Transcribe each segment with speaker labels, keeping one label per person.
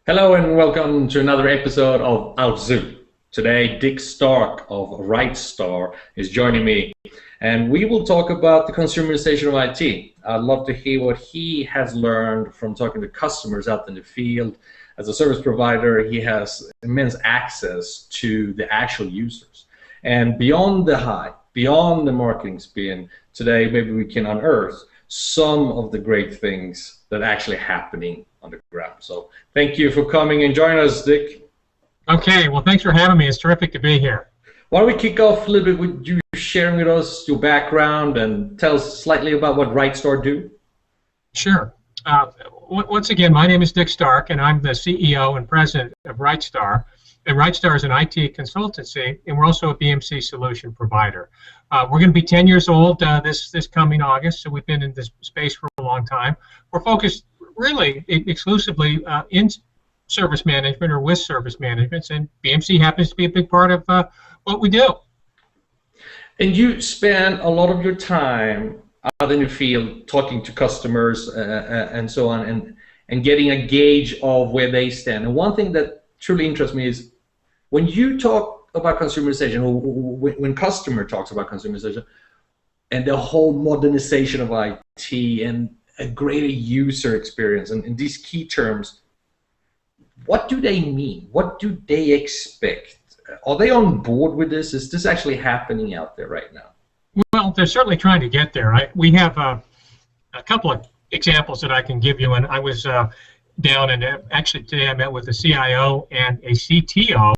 Speaker 1: Hello and welcome to another episode of OutZoo. Today, Dick Stark of RightStar is joining me, and we will talk about the consumerization of IT. I'd love to hear what he has learned from talking to customers out in the field. As a service provider, he has immense access to the actual users. And beyond the hype, beyond the marketing spin, today maybe we can unearth some of the great things that are actually happening on the ground. So thank you for coming and joining us, Dick.
Speaker 2: Okay, well, thanks for having me. It's terrific to be here.
Speaker 1: Why don't we kick off a little bit with you sharing with us your background and tell us slightly about what RightStar do?
Speaker 2: Sure. Once again, my name is Dick Stark, and I'm the CEO and president of RightStar. And RightStar is an IT consultancy, and we're also a BMC solution provider. We're going to be 10 years old this coming August, so we've been in this space for a long time. We're focused really exclusively in service management or with service management, and BMC happens to be a big part of what we do.
Speaker 1: And you spend a lot of your time out in the field talking to customers and so on, and getting a gauge of where they stand. And one thing that truly interests me is when you talk about consumerization, or when customer talks about consumerization, and the whole modernization of IT and a greater user experience, and these key terms, what do they mean? What do they expect? Are they on board with this? Is this actually happening out there right now?
Speaker 2: Well, they're certainly trying to get there. We have a couple of examples that I can give you, and I was down, and actually today I met with a CIO and a CTO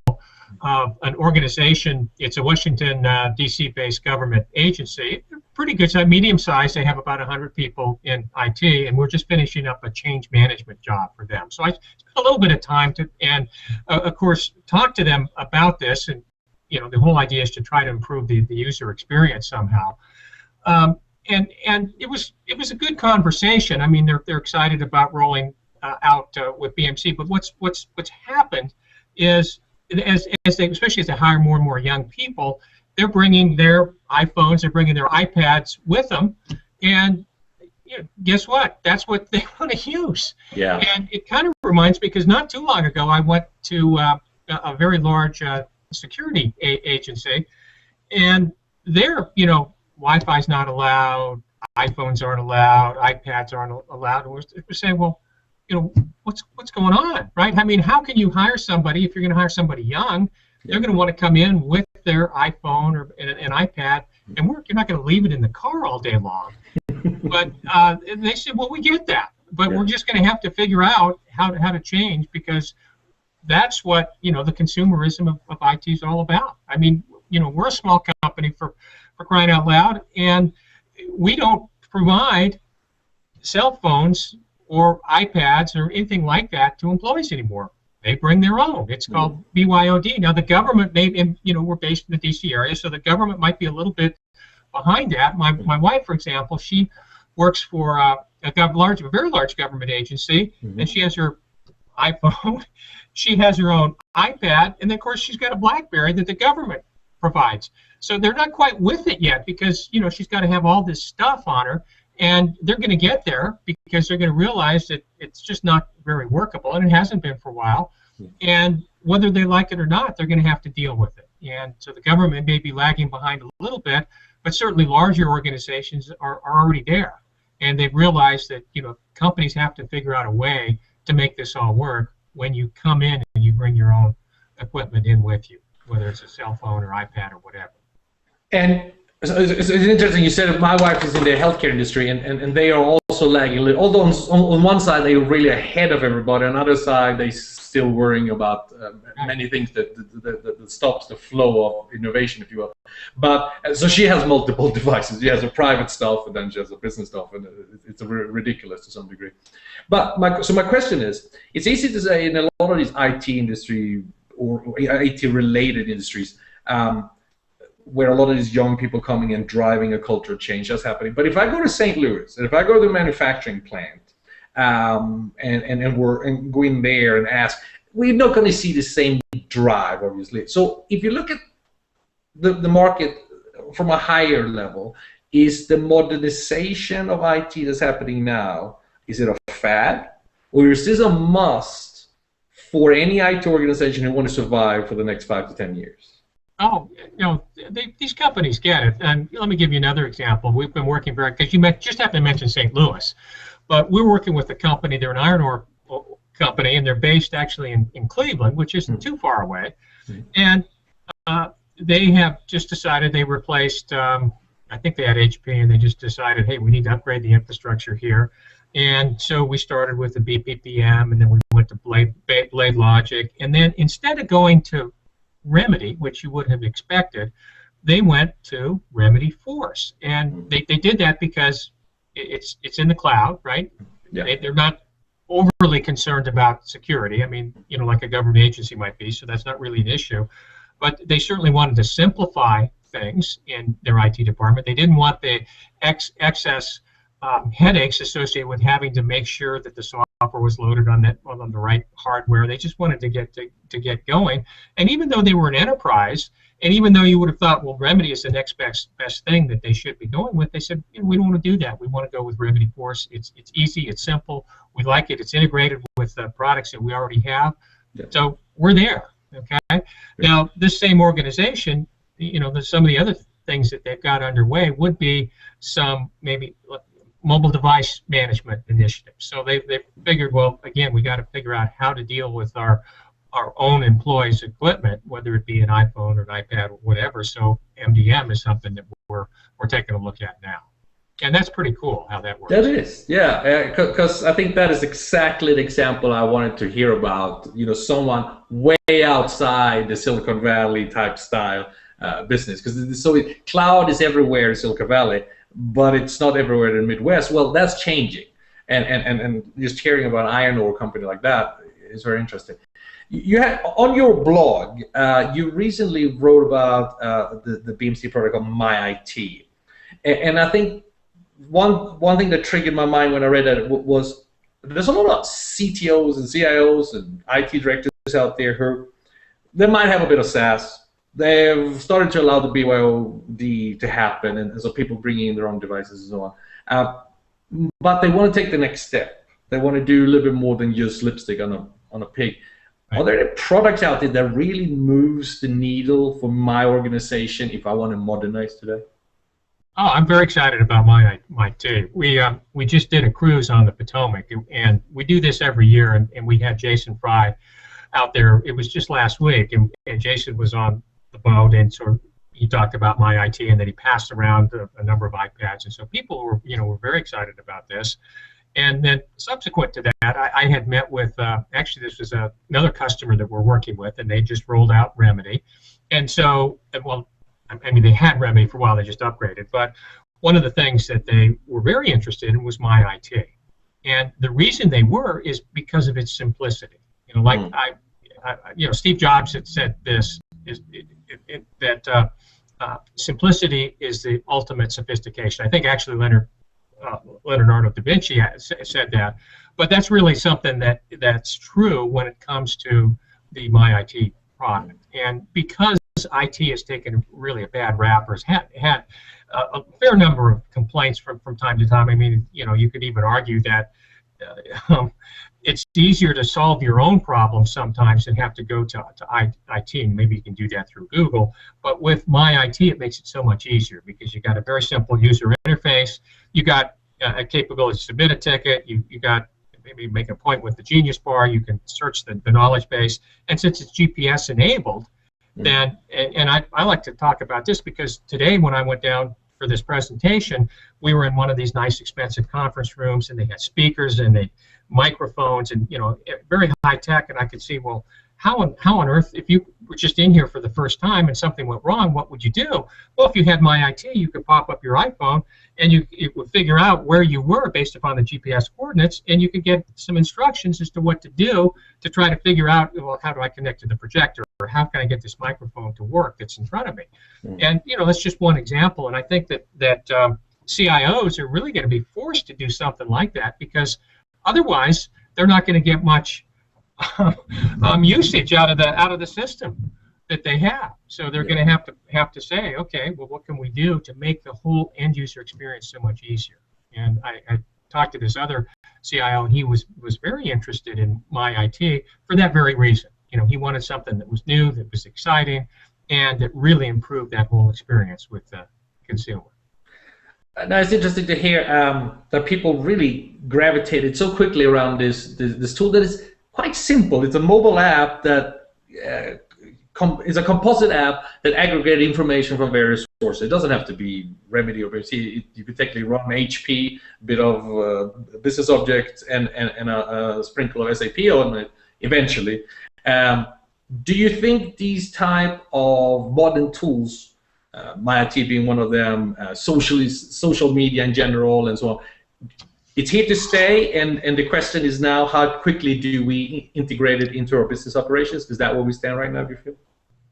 Speaker 2: of an organization. It's a Washington, D.C. based government agency, pretty good size, medium size. They have about 100 people in IT, and we're just finishing up a change management job for them. So I spent a little bit of time to, and of course, talk to them about this. And the whole idea is to try to improve the user experience somehow. And it was a good conversation. I mean, they're excited about rolling out with BMC. But what's happened is, as they, especially as they hire more and more young people, they're bringing their iPhones, they're bringing their iPads with them, and guess what? That's what they want to use.
Speaker 1: Yeah.
Speaker 2: And it kind of reminds me, because not too long ago I went to a very large security agency, and there, Wi-Fi's not allowed, iPhones aren't allowed, iPads aren't allowed. And we're saying, well, what's going on, right? I mean, how can you hire somebody, if you're going to hire somebody young, they're going to want to come in with their iPhone or an iPad and work. You're not going to leave it in the car all day long. But they said, well, we get that, but we're just going to have to figure out how to change, because that's what the consumerism of IT is all about. I mean, we're a small company for crying out loud, and we don't provide cell phones or iPads or anything like that to employees anymore. They bring their own. It's called BYOD. Now the government, we're based in the DC area, so the government might be a little bit behind that. My wife, for example, she works for a very large government agency, and she has her iPhone, she has her own iPad, and then of course she's got a BlackBerry that the government provides. So they're not quite with it yet, because she's got to have all this stuff on her. And they're going to get there, because they're going to realize that it's just not very workable, and it hasn't been for a while. And whether they like it or not, they're going to have to deal with it. And so the government may be lagging behind a little bit, but certainly larger organizations are already there. And they've realized that companies have to figure out a way to make this all work when you come in and you bring your own equipment in with you, whether it's a cell phone or iPad or whatever.
Speaker 1: And it's interesting. You said my wife is in the healthcare industry, and they are also lagging a little. Although on one side they're really ahead of everybody, on the other side they still worrying about many things that stops the flow of innovation, if you will. But so she has multiple devices. She has a private stuff, and then she has a business stuff, and it's ridiculous to some degree. But my question is, it's easy to say in a lot of these IT industry or IT-related industries, where a lot of these young people coming and driving a cultural change that's happening. But if I go to St. Louis, and if I go to the manufacturing plant, and go in there and ask, we're not going to see the same drive, obviously. So if you look at the market from a higher level, is the modernization of IT that's happening now, is it a fad, or is this a must for any IT organization who want to survive for the next 5 to 10 years?
Speaker 2: Oh, these companies get it. And let me give you another example. We've been working because you just happened to mention St. Louis, but we're working with a company. They're an iron ore company, and they're based actually in Cleveland, which isn't too far away. And they have just decided they replaced, I think they had HP, and they just decided, hey, we need to upgrade the infrastructure here. And so we started with the BPPM, and then we went to Blade Logic. And then instead of going to Remedy, which you would have expected, they went to Remedy Force. And they did that because it's in the cloud, right?
Speaker 1: Yeah.
Speaker 2: They're not overly concerned about security. I mean, like a government agency might be, so that's not really an issue. But they certainly wanted to simplify things in their IT department. They didn't want the excess headaches associated with having to make sure that the software was loaded on the right hardware. They just wanted to get going. And even though they were an enterprise, and even though you would have thought, well, Remedy is the next best thing that they should be going with, they said, we don't want to do that. We want to go with Remedy Force. It's easy, it's simple, we like it, it's integrated with the products that we already have. Yeah. So we're there. Okay. Yeah. Now, this same organization, there's some of the other things that they've got underway would be some maybe mobile device management initiatives. So they figured, well, again, we got to figure out how to deal with our own employees' equipment, whether it be an iPhone or an iPad or whatever. So MDM is something that we're taking a look at now. And that's pretty cool how that works.
Speaker 1: That is, yeah, because I think that is exactly the example I wanted to hear about. Someone way outside the Silicon Valley type style business, because cloud is everywhere in Silicon Valley, but it's not everywhere in the Midwest. Well, that's changing, and just hearing about an iron ore company like that is very interesting. You had on your blog, you recently wrote about the BMC protocol MyIT, and I think one thing that triggered my mind when I read that was there's a lot of CTOs and CIOs and IT directors out there who they might have a bit of SaaS. They've started to allow the BYOD to happen, and so people bringing in their own devices and so on. But they want to take the next step. They want to do a little bit more than just lipstick on a pig. Right. Are there any products out there that really moves the needle for my organization if I want to modernize today?
Speaker 2: Oh, I'm very excited about MyIT. We just did a cruise on the Potomac, and we do this every year, and we had Jason Fry out there. It was just last week, and Jason was on the boat, and so he talked about MyIT, and then he passed around a number of iPads, and so people were very excited about this. And then subsequent to that, I had met with actually this was another customer that we're working with, and they just rolled out Remedy, and so well. I mean, they had Remedy for a while, they just upgraded, but one of the things that they were very interested in was MyIT. And the reason they were is because of its simplicity. Steve Jobs had said this, that simplicity is the ultimate sophistication. I think actually Leonardo da Vinci said that, but that's really something that's true when it comes to the MyIT product. And because IT has taken really a bad rap, or has had a fair number of complaints from time to time. I mean, you could even argue that it's easier to solve your own problems sometimes than have to go to IT. And maybe you can do that through Google. But with MyIT, it makes it so much easier because you got a very simple user interface. You got a capability to submit a ticket. You got maybe make a point with the Genius Bar. You can search the knowledge base. And since it's GPS enabled, then, and I like to talk about this because today when I went down for this presentation, we were in one of these nice expensive conference rooms, and they had speakers and they microphones and very high tech, and I could see, well, how on earth, if you were just in here for the first time and something went wrong, what would you do? Well, if you had MyIT, you could pop up your iPhone and it would figure out where you were based upon the GPS coordinates, and you could get some instructions as to what to do to try to figure out, well, how do I connect to the projector, or how can I get this microphone to work that's in front of me? And that's just one example, and I think that CIOs are really going to be forced to do something like that, because otherwise they're not going to get much usage out of the system that they have. So they're going to have to say, okay, well, what can we do to make the whole end user experience so much easier? And I talked to this other CIO, and he was very interested in my IT for that very reason. You know, he wanted something that was new, that was exciting, and that really improved that whole experience with the consumer.
Speaker 1: Now it's interesting to hear that people really gravitated so quickly around this tool that is quite simple. It's a mobile app that is a composite app that aggregates information from various sources. It doesn't have to be Remedy or BMC. You could technically run HP, a bit of business objects, and a sprinkle of SAP on it eventually. Do you think these type of modern tools, MyIT being one of them, social media in general, and so on, it's here to stay, and the question is now, how quickly do we integrate it into our business operations? Is that where we stand right now, do you feel?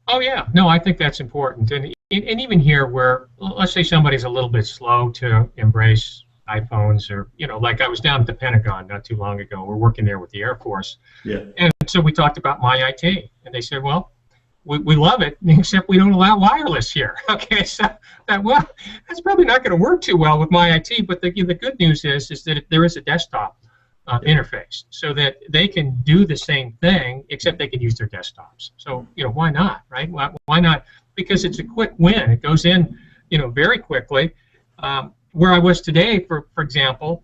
Speaker 2: Oh yeah, no, I think that's important, and even here, where let's say somebody's a little bit slow to embrace iPhones, or like I was down at the Pentagon not too long ago. We're working there with the Air Force, and so we talked about MyIT, and they said, well, we love it, except we don't allow wireless here. Okay, so that's probably not going to work too well with MyIT. But the good news is that there is a desktop interface, so that they can do the same thing, except they can use their desktops. So why not, right? Why not? Because it's a quick win. It goes in, very quickly. Where I was today, for example,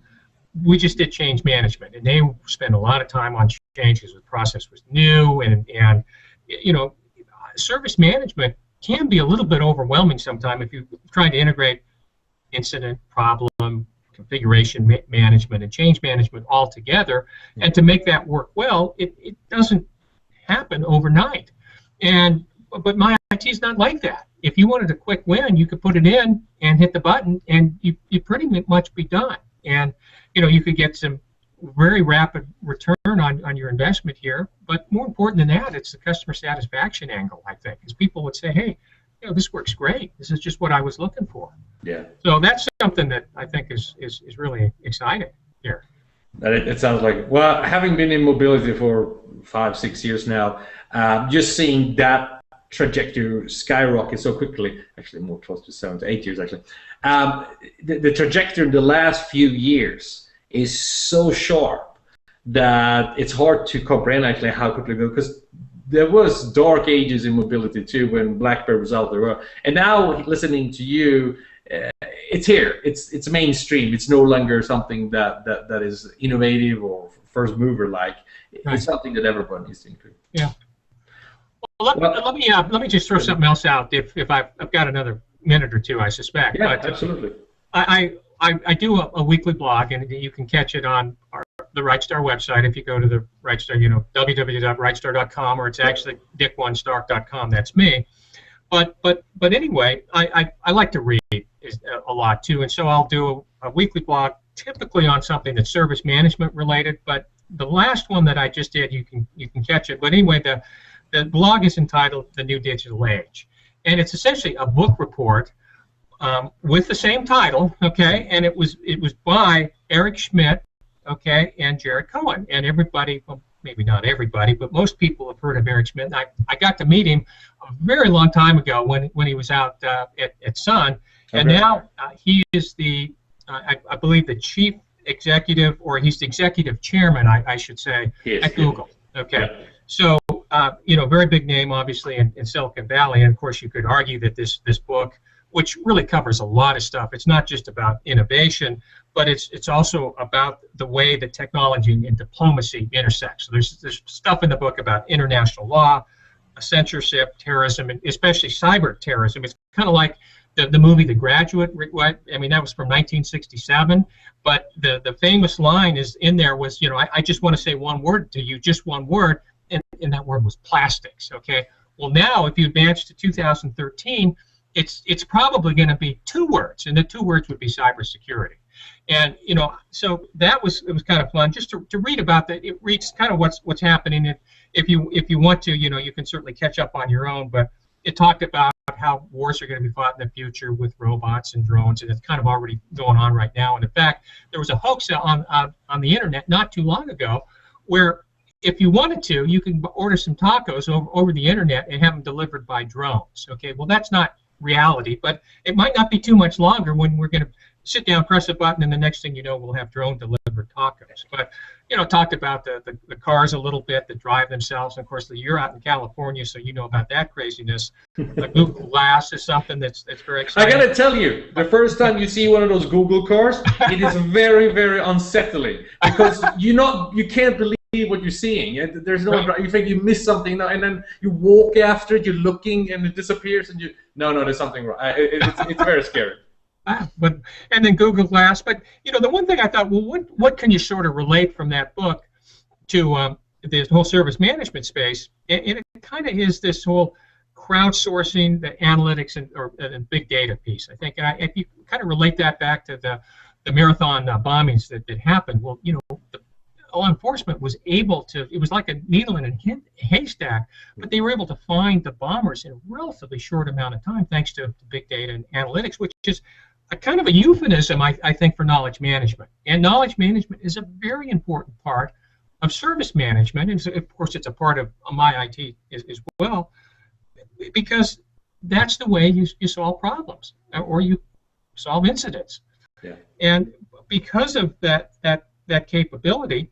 Speaker 2: we just did change management, and they spent a lot of time on changes. The process was new, and service management can be a little bit overwhelming sometimes if you're trying to integrate incident, problem, configuration management, and change management all together. And to make that work well, it doesn't happen overnight. But MyIT is not like that. If you wanted a quick win, you could put it in and hit the button, and you pretty much be done. And you could get some very rapid return on your investment here. But more important than that, it's the customer satisfaction angle, I think, because people would say, hey, this works great. This is just what I was looking for.
Speaker 1: Yeah.
Speaker 2: So that's something that I think is really exciting here.
Speaker 1: It sounds like, well, having been in mobility for 5-6 years now, just seeing that trajectory skyrocket so quickly, actually more close to 7 to 8 years actually, the trajectory in the last few years is so sharp that it's hard to comprehend actually how quickly it goes, because there was dark ages in mobility too when BlackBerry was out there, and now listening to you, it's here, it's mainstream. It's no longer something that is innovative or first mover like. It's something that everyone needs to include.
Speaker 2: Yeah. Well, let me just throw something else out if I've got another minute or two, I suspect.
Speaker 1: Yeah,
Speaker 2: but
Speaker 1: absolutely.
Speaker 2: I do a weekly blog, and you can catch it on the RightStar website if you go to the RightStar, www.rightstar.com, or it's actually dick1stark.com. That's me. But anyway, I like to read a lot too, and so I'll do a weekly blog, typically on something that's service management related. But the last one that I just did, you can catch it. But anyway, the blog is entitled "The New Digital Age," and it's essentially a book report with the same title, okay? And it was by Eric Schmidt, okay, and Jared Cohen. And everybody, well, maybe not everybody, but most people have heard of Eric Schmidt. And I got to meet him a very long time ago when he was out at Sun, and now he is the I believe the chief executive, or he's the executive chairman, I should say, at Google. Okay, yeah. So very big name, obviously, in Silicon Valley, and of course you could argue that this book, which really covers a lot of stuff, it's not just about innovation, but it's also about the way that technology and diplomacy intersect. So there's stuff in the book about international law, censorship, terrorism, and especially cyber terrorism. It's kind of like the movie The Graduate. I mean, that was from 1967, but the famous line is in there was, I just want to say one word to you, just one word, and that word was plastics. Okay. Well, now if you advance to 2013, it's probably going to be 2 words, and the 2 words would be cybersecurity. And so it was kind of fun just to read about that. It reads kind of what's happening. And if you want to, you can certainly catch up on your own. But it talked about how wars are going to be fought in the future with robots and drones, and it's kind of already going on right now. And in fact, there was a hoax on the internet not too long ago, where if you wanted to, you could order some tacos over the internet and have them delivered by drones. Okay, well that's not reality, but it might not be too much longer when we're going to sit down, press a button, and the next thing you know, we'll have drone delivered tacos. But talked about the cars a little bit that drive themselves. And of course, you're out in California, so you know about that craziness. The Google Glass is something that's very exciting.
Speaker 1: I gotta tell you, the first time you see one of those Google cars, it is very, very unsettling because you can't believe what you're seeing. There's no, right. You think you missed something, and then you walk after it, you're looking, and it disappears, and no, there's something wrong. It's very scary.
Speaker 2: And then Google Glass. But the one thing I thought, well, what can you sort of relate from that book to the whole service management space? And it kind of is this whole crowdsourcing, the analytics, and big data piece. I think if you kind of relate that back to the marathon bombings that happened, well, the law enforcement was able to. It was like a needle in a haystack, but they were able to find the bombers in a relatively short amount of time, thanks to big data and analytics, which is a kind of a euphemism, I think, for knowledge management. And knowledge management is a very important part of service management, and of course it's a part of my IT as well, because that's the way you solve problems, or you solve incidents.
Speaker 1: Yeah.
Speaker 2: And because of that capability,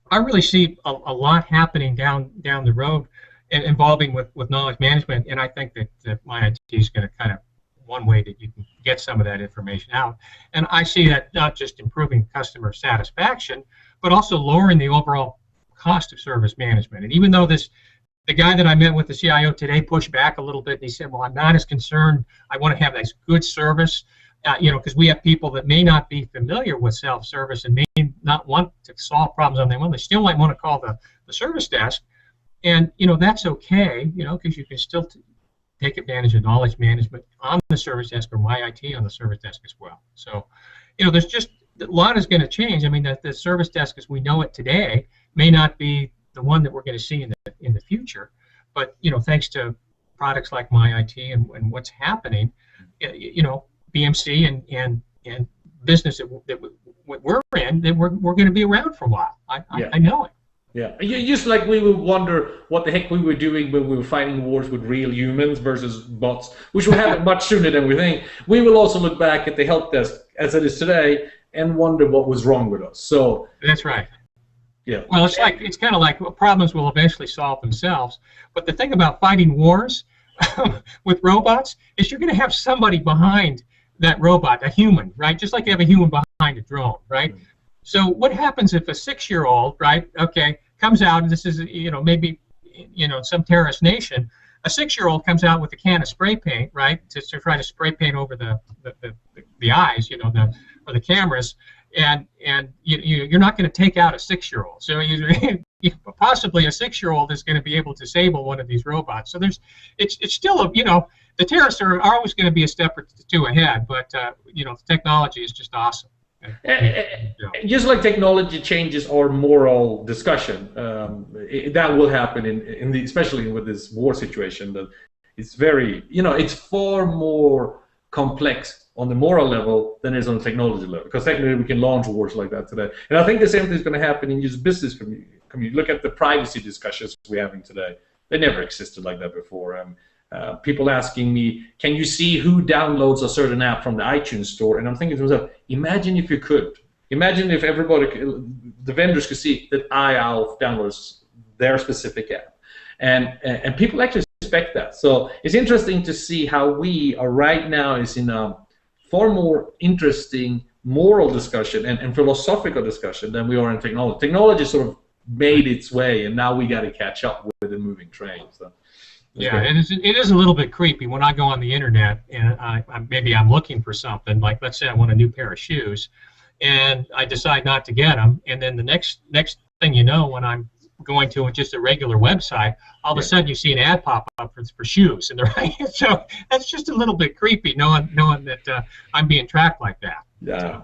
Speaker 2: I really see a lot happening down the road involving with knowledge management, and I think that my IT is going to kind of one way that you can get some of that information out. And I see that not just improving customer satisfaction, but also lowering the overall cost of service management. And even though the guy that I met with, the CIO today, pushed back a little bit, and he said, well, I'm not as concerned. I want to have this good service, because we have people that may not be familiar with self-service and may not want to solve problems on their own. They still might want to call the service desk. And, that's okay, because you can still take advantage of knowledge management on the service desk, or my IT on the service desk as well. So, there's just a lot is going to change. I mean, the service desk as we know it today may not be the one that we're going to see in the future, but thanks to products like my IT and what's happening, BMC and business that we're in, then we're going to be around for a while. I know it.
Speaker 1: Yeah, just like we would wonder what the heck we were doing when we were fighting wars with real humans versus bots, which will happen much sooner than we think. We will also look back at the help desk as it is today and wonder what was wrong with us. So
Speaker 2: that's right.
Speaker 1: Yeah.
Speaker 2: Well, it's kind of like problems will eventually solve themselves. But the thing about fighting wars with robots is you're going to have somebody behind that robot, a human, right? Just like you have a human behind a drone, right? Mm-hmm. So what happens if a 6-year-old, right? Okay. Comes out, and this is, maybe, some terrorist nation, a 6-year-old comes out with a can of spray paint, right, to try to spray paint over the eyes, or the cameras, and you're not going to take out a 6-year-old. So possibly a 6-year-old is going to be able to disable one of these robots. So it's still the terrorists are always going to be a step or two ahead, but the technology is just awesome.
Speaker 1: Just like technology changes our moral discussion, that will happen especially with this war situation. That it's very, it's far more complex on the moral level than it is on the technology level. Because technically we can launch wars like that today, and I think the same thing is going to happen in just business community. Look at the privacy discussions we're having today; they never existed like that before. People asking me, can you see who downloads a certain app from the iTunes store? And I'm thinking to myself, imagine if you could. Imagine if the vendors could see that IALF downloads their specific app. And people actually expect that. So it's interesting to see how we are right now is in a far more interesting moral discussion and philosophical discussion than we are in technology. Technology sort of made its way, and now we got to catch up with the moving train. So.
Speaker 2: Yeah, it is a little bit creepy when I go on the internet and maybe I'm looking for something, like let's say I want a new pair of shoes, and I decide not to get them, and then the next thing you know, when I'm going to just a regular website, all of a sudden you see an ad pop up for shoes, and so that's just a little bit creepy, knowing that I'm being tracked like that.
Speaker 1: Yeah.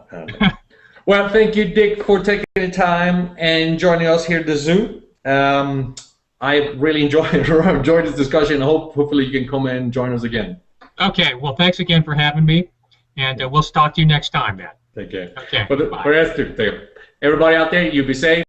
Speaker 1: Well, thank you, Dick, for taking the time and joining us here at the Zoo. I really enjoyed this discussion. Hopefully you can come and join us again.
Speaker 2: Okay. Well, thanks again for having me, and we'll talk to you next time, man.
Speaker 1: Take care.
Speaker 2: Okay.
Speaker 1: For the rest of everybody out there, you be safe.